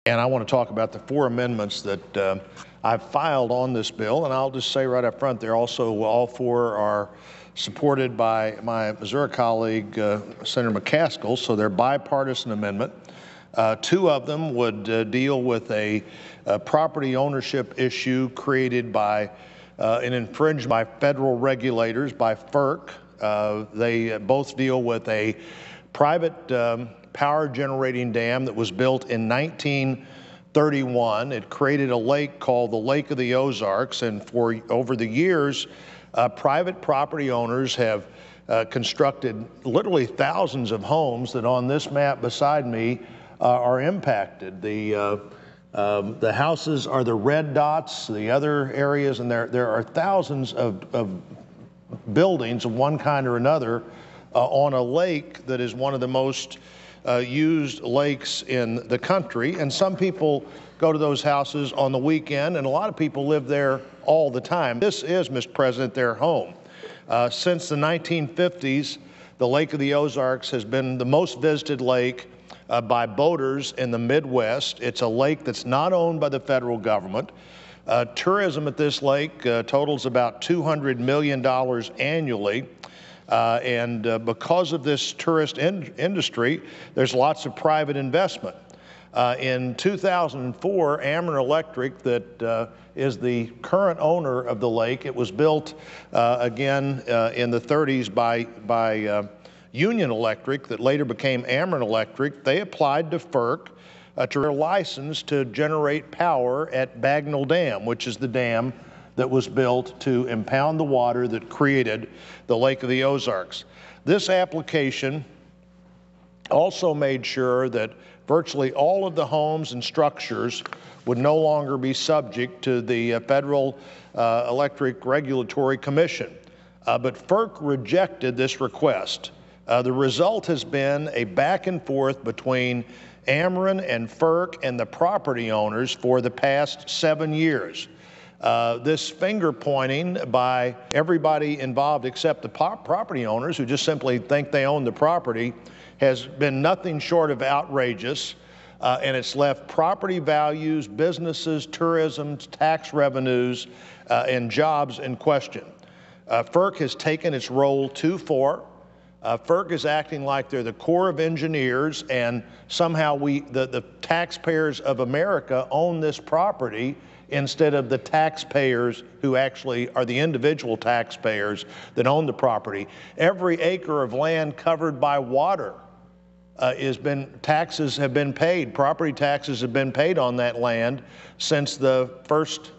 And I want to talk about the 4 amendments that I've filed on this bill, and I'll just say right up front, they're also, all 4 are supported by my Missouri colleague, Senator McCaskill, so they're bipartisan amendment. 2 of them would deal with a property ownership issue created by an infringement by federal regulators, by FERC. They both deal with a private power generating dam that was built in 1931. It created a lake called the Lake of the Ozarks, and for over the years, private property owners have constructed literally thousands of homes that on this map beside me are impacted. The houses are the red dots, the other areas, and there are thousands of buildings of one kind or another on a lake that is one of the most used lakes in the country. And some people go to those houses on the weekend, and a lot of people live there all the time. This is, Mr. President, their home. Since the 1950s, the Lake of the Ozarks has been the most visited lake by boaters in the Midwest. It's a lake that's not owned by the federal government. Tourism at this lake totals about $200 million annually. Because of this tourist industry, there's lots of private investment. In 2004, Ameren Electric, that is the current owner of the lake, it was built again in the 30s by Union Electric, that later became Ameren Electric. They applied to FERC to their license to generate power at Bagnell Dam, which is the dam that was built to impound the water that created the Lake of the Ozarks. This application also made sure that virtually all of the homes and structures would no longer be subject to the Federal Electric Regulatory Commission. But FERC rejected this request. The result has been a back and forth between Ameren and FERC and the property owners for the past 7 years. This finger pointing by everybody involved except the property owners, who just simply think they own the property, has been nothing short of outrageous, and it's left property values, businesses, tourism, tax revenues, and jobs in question. FERC has taken its role too far. FERC is acting like they're the Corps of Engineers, and somehow the taxpayers of America own this property instead of the taxpayers who actually are the individual taxpayers that own the property. Every acre of land covered by water taxes have been paid, property taxes have been paid on that land since the first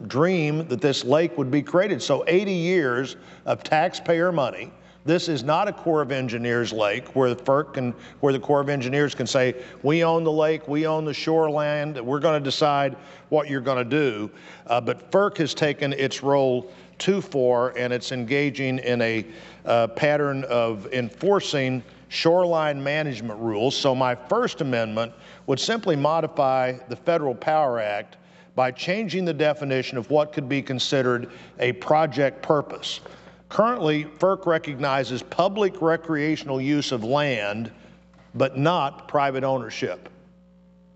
dream that this lake would be created. So 80 years of taxpayer money. This is not a Corps of Engineers lake where the Corps of Engineers can say, we own the lake, we own the shoreland, we're going to decide what you're going to do. But FERC has taken its role too far, and it's engaging in a pattern of enforcing shoreline management rules. So my first amendment would simply modify the Federal Power Act by changing the definition of what could be considered a project purpose. Currently, FERC recognizes public recreational use of land, but not private ownership.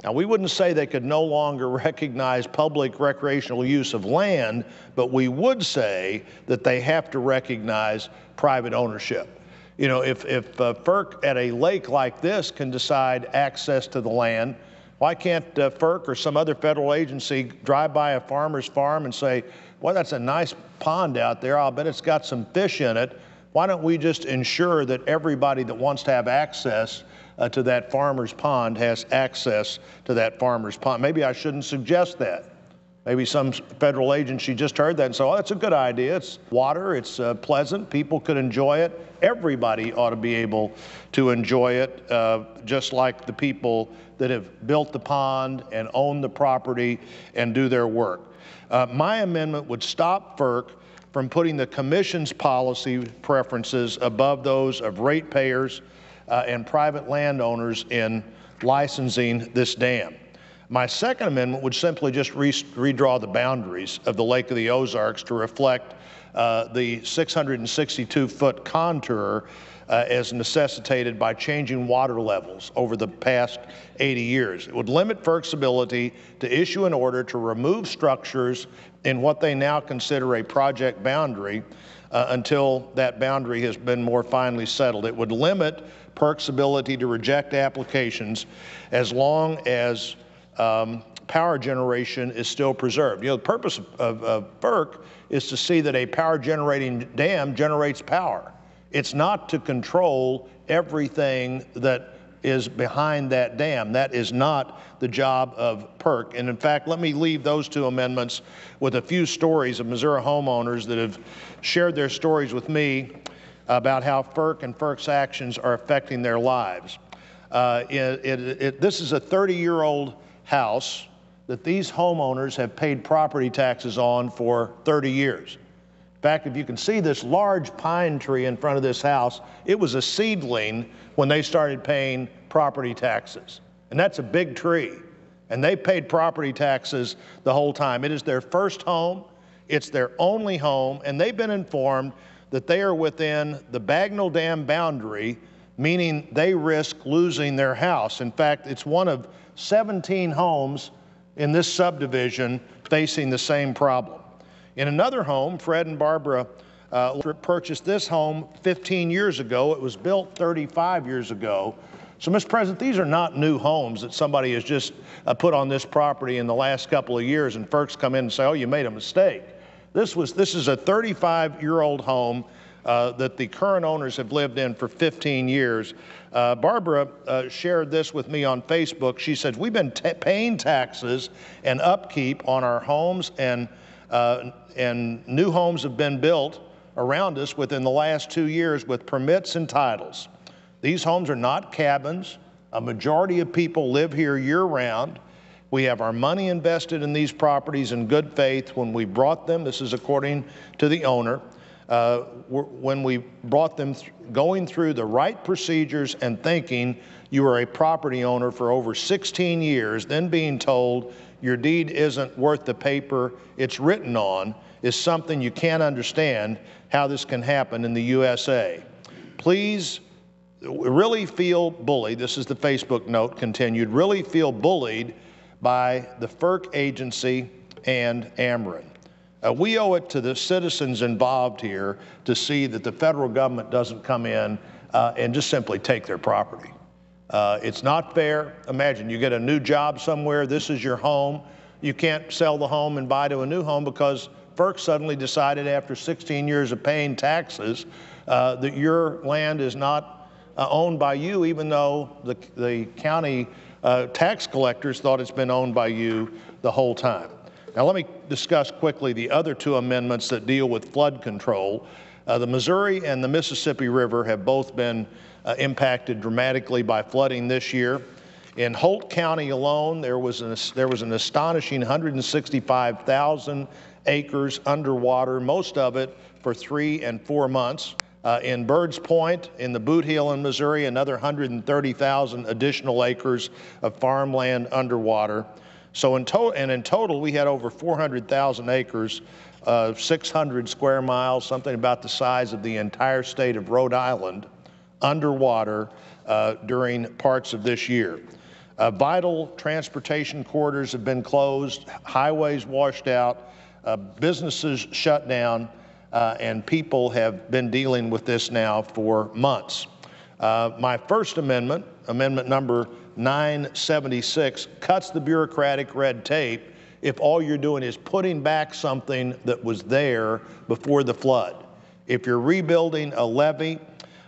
Now, we wouldn't say they could no longer recognize public recreational use of land, but we would say that they have to recognize private ownership. You know, if FERC at a lake like this can decide access to the land, why can't FERC or some other federal agency drive by a farmer's farm and say, well, that's a nice pond out there. I'll bet it's got some fish in it. Why don't we just ensure that everybody that wants to have access to that farmer's pond has access to that farmer's pond? Maybe I shouldn't suggest that. Maybe some federal agency just heard that and said, oh, that's a good idea. It's water, it's pleasant, people could enjoy it. Everybody ought to be able to enjoy it, just like the people that have built the pond and own the property and do their work. My amendment would stop FERC from putting the Commission's policy preferences above those of ratepayers and private landowners in licensing this dam. My second amendment would simply just redraw the boundaries of the Lake of the Ozarks to reflect the 662-foot contour as necessitated by changing water levels over the past 80 years. It would limit FERC's ability to issue an order to remove structures in what they now consider a project boundary until that boundary has been more finely settled. It would limit FERC's ability to reject applications as long as power generation is still preserved. You know, the purpose of FERC is to see that a power generating dam generates power. It's not to control everything that is behind that dam. That is not the job of FERC. And in fact, let me leave those two amendments with a few stories of Missouri homeowners that have shared their stories with me about how FERC and FERC's actions are affecting their lives. This is a 30-year-old house that these homeowners have paid property taxes on for 30 years. In fact, if you can see this large pine tree in front of this house, it was a seedling when they started paying property taxes. And that's a big tree. And they paid property taxes the whole time. It is their first home, it's their only home, and they've been informed that they are within the Bagnell Dam boundary, meaning they risk losing their house. In fact, it's one of 17 homes in this subdivision facing the same problem. In another home, Fred and Barbara purchased this home 15 years ago. It was built 35 years ago. So, Mr. President, these are not new homes that somebody has just put on this property in the last couple of years, and FERC's come in and say, oh, you made a mistake. This is a 35-year-old home that the current owners have lived in for 15 years. Barbara shared this with me on Facebook. She said, we've been paying taxes and upkeep on our homes, and new homes have been built around us within the last 2 years with permits and titles. These homes are not cabins. A majority of people live here year-round. We have our money invested in these properties in good faith when we brought them. This is according to the owner. When we brought them, going through the right procedures and thinking you are a property owner for over 16 years, then being told your deed isn't worth the paper it's written on, is something you can't understand how this can happen in the USA. Please really feel bullied. This is the Facebook note continued. Really feel bullied by the FERC agency and Ameren. We owe it to the citizens involved here to see that the federal government doesn't come in and just simply take their property. It's not fair. Imagine you get a new job somewhere. This is your home. You can't sell the home and buy to a new home because FERC suddenly decided after 16 years of paying taxes that your land is not owned by you, even though the county tax collectors thought it's been owned by you the whole time. Now let me discuss quickly the other two amendments that deal with flood control. The Missouri and the Mississippi River have both been impacted dramatically by flooding this year. In Holt County alone, there was an astonishing 165,000 acres underwater, most of it for 3 and 4 months. In Birds Point, in the Boot Heel in Missouri, another 130,000 additional acres of farmland underwater. So in total, we had over 400,000 acres, 600 square miles, something about the size of the entire state of Rhode Island, underwater during parts of this year. Vital transportation corridors have been closed, highways washed out, businesses shut down, and people have been dealing with this now for months. My first amendment, amendment number 976, cuts the bureaucratic red tape if all you're doing is putting back something that was there before the flood. If you're rebuilding a levee,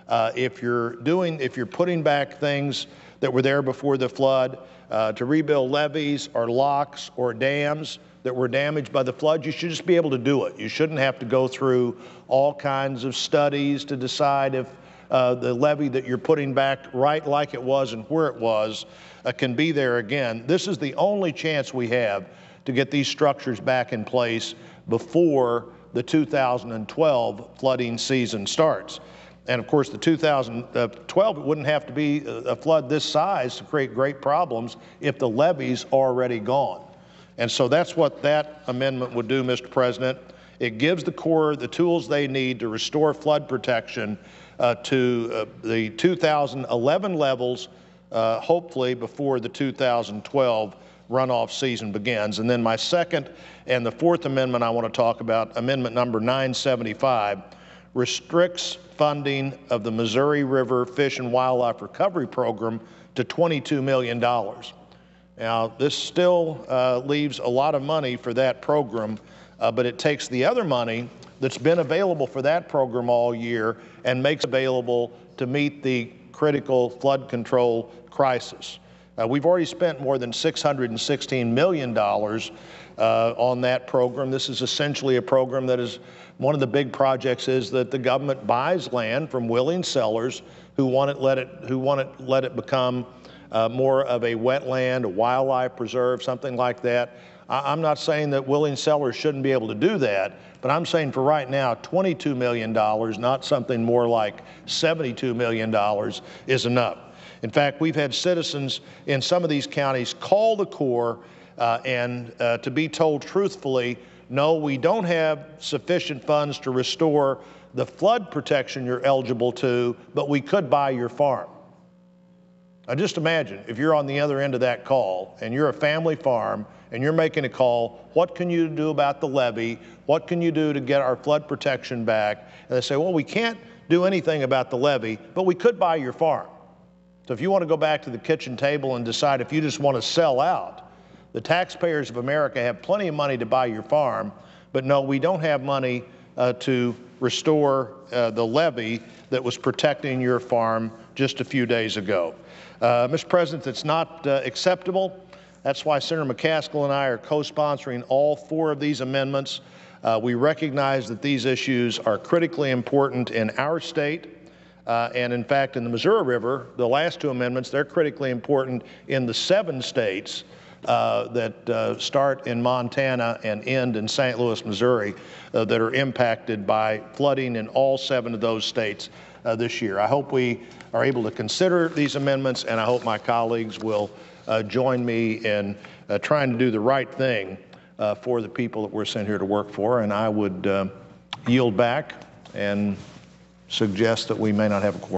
if you're putting back things that were there before the flood, to rebuild levees or locks or dams that were damaged by the flood, you should just be able to do it. You shouldn't have to go through all kinds of studies to decide if the levee that you're putting back right like it was and where it was can be there again. This is the only chance we have to get these structures back in place before the 2012 flooding season starts. And of course, the 2012, it wouldn't have to be a flood this size to create great problems if the levee's already gone. And so that's what that amendment would do, Mr. President. It gives the Corps the tools they need to restore flood protection to the 2011 levels, hopefully before the 2012 runoff season begins. And then my second and the fourth amendment I want to talk about, amendment number 975, restricts funding of the Missouri River Fish and Wildlife Recovery Program to $22 million. Now, this still leaves a lot of money for that program, but it takes the other money that's been available for that program all year and makes it available to meet the critical flood control crisis. We've already spent more than $616 million on that program. This is essentially a program that is one of the big projects is that the government buys land from willing sellers who want to let it become more of a wetland, a wildlife preserve, something like that. I'm not saying that willing sellers shouldn't be able to do that, but I'm saying for right now, $22 million, not something more like $72 million, is enough. In fact, we've had citizens in some of these counties call the Corps and to be told truthfully, no, we don't have sufficient funds to restore the flood protection you're eligible to, but we could buy your farm. Now just imagine if you're on the other end of that call and you're a family farm and you're making a call, what can you do about the levee? What can you do to get our flood protection back? And they say, well, we can't do anything about the levee, but we could buy your farm. So if you want to go back to the kitchen table and decide if you just want to sell out, the taxpayers of America have plenty of money to buy your farm, but no, we don't have money to restore the levee that was protecting your farm just a few days ago. Mr. President, it's not acceptable. That's why Senator McCaskill and I are co-sponsoring all four of these amendments. We recognize that these issues are critically important in our state. And in fact, in the Missouri River, the last two amendments, they're critically important in the 7 states that start in Montana and end in St. Louis, Missouri, that are impacted by flooding in all 7 of those states this year. I hope we are able to consider these amendments, and I hope my colleagues will join me in trying to do the right thing for the people that we're sent here to work for. And I would yield back and suggest that we may not have a quorum.